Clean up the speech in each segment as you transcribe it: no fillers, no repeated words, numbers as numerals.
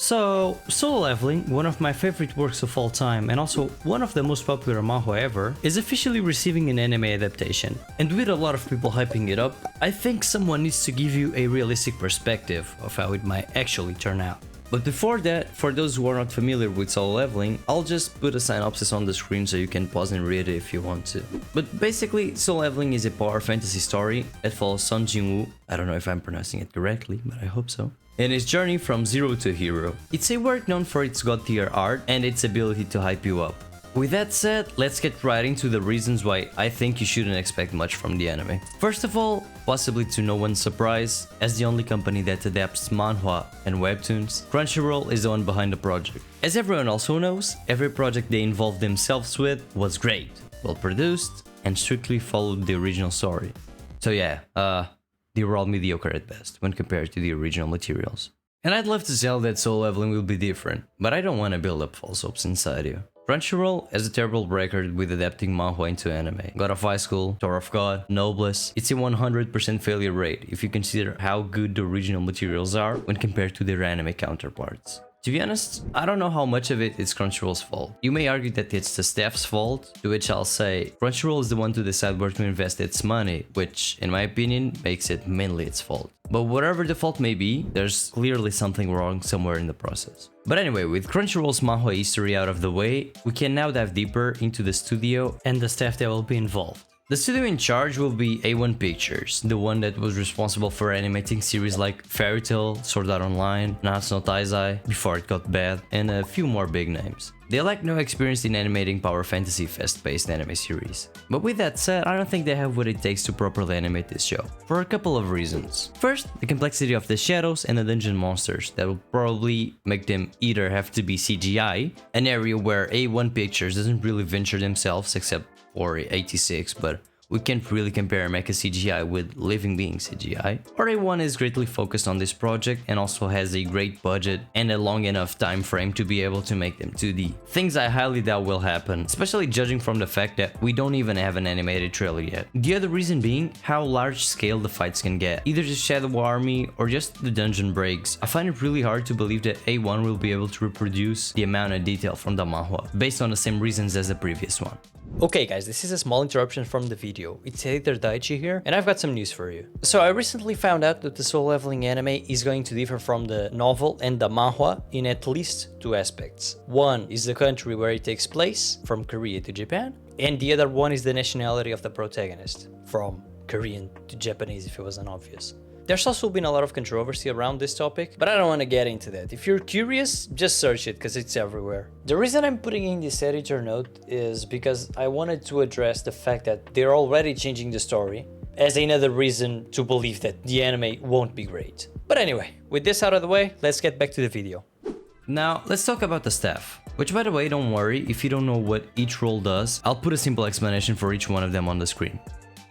So, Solo Leveling, one of my favorite works of all time and also one of the most popular manhwa ever, is officially receiving an anime adaptation. And with a lot of people hyping it up, I think someone needs to give you a realistic perspective of how it might actually turn out. But before that, for those who are not familiar with Solo Leveling, I'll just put a synopsis on the screen so you can pause and read it if you want to. But basically, Solo Leveling is a power fantasy story that follows Sun Jin-woo, I don't know if I'm pronouncing it correctly, but I hope so, in his journey from zero to hero. It's a work known for its god tier art and its ability to hype you up. With that said, let's get right into the reasons why I think you shouldn't expect much from the anime. First of all, possibly to no one's surprise, as the only company that adapts manhwa and webtoons, Crunchyroll is the one behind the project. As everyone also knows, every project they involved themselves with was great, well produced, and strictly followed the original story. So yeah, they were all mediocre at best when compared to the original materials. And I'd love to tell that Solo Leveling will be different, but I don't want to build up false hopes inside you. Crunchyroll has a terrible record with adapting manhwa into anime. God of High School, Tower of God, Noblesse. It's a 100% failure rate if you consider how good the original materials are when compared to their anime counterparts. To be honest, I don't know how much of it is Crunchyroll's fault. You may argue that it's the staff's fault, to which I'll say Crunchyroll is the one to decide where to invest its money, which, in my opinion, makes it mainly its fault. But whatever the fault may be, there's clearly something wrong somewhere in the process. But anyway, with Crunchyroll's manhwa history out of the way, we can now dive deeper into the studio and the staff that will be involved. The studio in charge will be A1 Pictures, the one that was responsible for animating series like Fairy Tail, Sword Art Online, Natsu no Taizai, before it got bad, and a few more big names. They lack no experience in animating power fantasy fast-paced anime series. But with that said, I don't think they have what it takes to properly animate this show, for a couple of reasons. First, the complexity of the shadows and the dungeon monsters that will probably make them either have to be CGI, an area where A1 Pictures doesn't really venture themselves except for 86, but we can't really compare mecha CGI with living being CGI. Or A1 is greatly focused on this project and also has a great budget and a long enough time frame to be able to make them 2D. Things I highly doubt will happen, especially judging from the fact that we don't even have an animated trailer yet. The other reason being how large scale the fights can get, either the Shadow Army or just the dungeon breaks. I find it really hard to believe that A1 will be able to reproduce the amount of detail from the manhwa, based on the same reasons as the previous one. Okay guys, this is a small interruption from the video. It's editor Daichi here, and I've got some news for you. So I recently found out that the Solo Leveling anime is going to differ from the novel and the manhwa in at least two aspects. One is the country where it takes place, from Korea to Japan, and the other one is the nationality of the protagonist, from Korean to Japanese if it wasn't obvious. There's also been a lot of controversy around this topic, but I don't want to get into that. If you're curious, just search it because it's everywhere. The reason I'm putting in this editor note is because I wanted to address the fact that they're already changing the story as another reason to believe that the anime won't be great. But anyway, with this out of the way, let's get back to the video. Now, let's talk about the staff. Which, by the way, don't worry, if you don't know what each role does, I'll put a simple explanation for each one of them on the screen.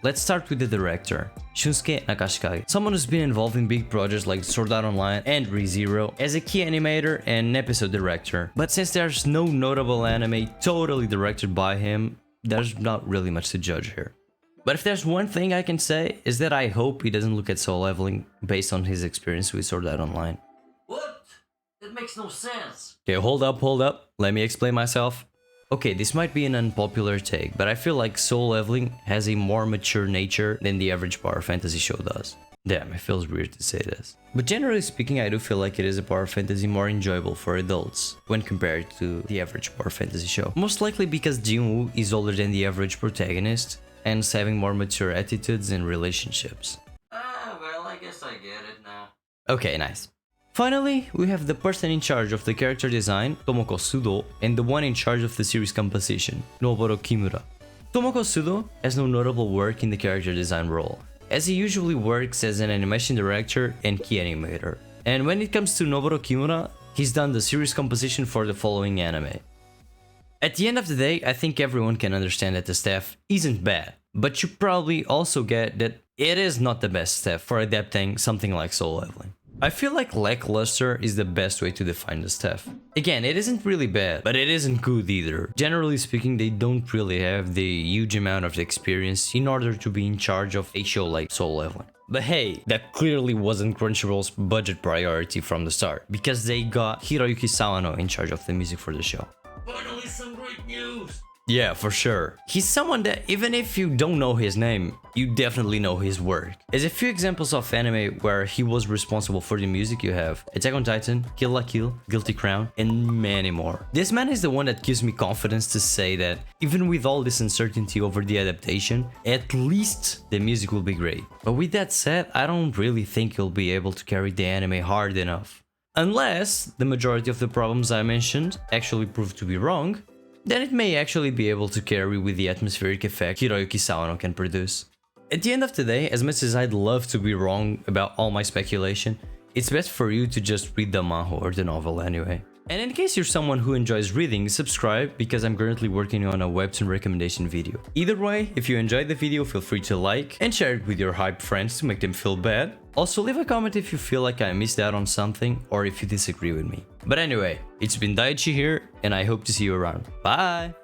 Let's start with the director, Shunsuke Nakashikage, someone who's been involved in big projects like Sword Art Online and ReZero as a key animator and episode director. But since there's no notable anime totally directed by him, there's not really much to judge here. But if there's one thing I can say, is that I hope he doesn't look at Solo Leveling based on his experience with Sword Art Online. What? That makes no sense. Okay, hold up, let me explain myself. Okay, this might be an unpopular take, but I feel like Solo Leveling has a more mature nature than the average power fantasy show does. Damn, it feels weird to say this. But generally speaking, I do feel like it is a power fantasy more enjoyable for adults when compared to the average power fantasy show. Most likely because Jin-woo is older than the average protagonist and is having more mature attitudes and relationships. Well, I guess I get it now. Okay, nice. Finally, we have the person in charge of the character design, Tomoko Sudo, and the one in charge of the series composition, Noboru Kimura. Tomoko Sudo has no notable work in the character design role, as he usually works as an animation director and key animator. And when it comes to Noboru Kimura, he's done the series composition for the following anime. At the end of the day, I think everyone can understand that the staff isn't bad, but you probably also get that it is not the best staff for adapting something like Solo Leveling. I feel like lackluster is the best way to define the stuff. Again, it isn't really bad, but it isn't good either. Generally speaking, they don't really have the huge amount of experience in order to be in charge of a show like Solo Leveling. But hey, that clearly wasn't Crunchyroll's budget priority from the start, because they got Hiroyuki Sawano in charge of the music for the show. Finally, some great news! Yeah, for sure. He's someone that even if you don't know his name, you definitely know his work. There's a few examples of anime where he was responsible for the music. You have Attack on Titan, Kill la Kill, Guilty Crown, and many more. This man is the one that gives me confidence to say that even with all this uncertainty over the adaptation, at least the music will be great. But with that said, I don't really think he'll be able to carry the anime hard enough. Unless the majority of the problems I mentioned actually prove to be wrong, then it may actually be able to carry with the atmospheric effect Hiroyuki Sawano can produce. At the end of the day, as much as I'd love to be wrong about all my speculation, it's best for you to just read the manhwa or the novel anyway. And in case you're someone who enjoys reading, subscribe because I'm currently working on a webtoon recommendation video. Either way, if you enjoyed the video, feel free to like and share it with your hype friends to make them feel bad. Also, leave a comment if you feel like I missed out on something or if you disagree with me. But anyway, it's been Daichi here and I hope to see you around. Bye!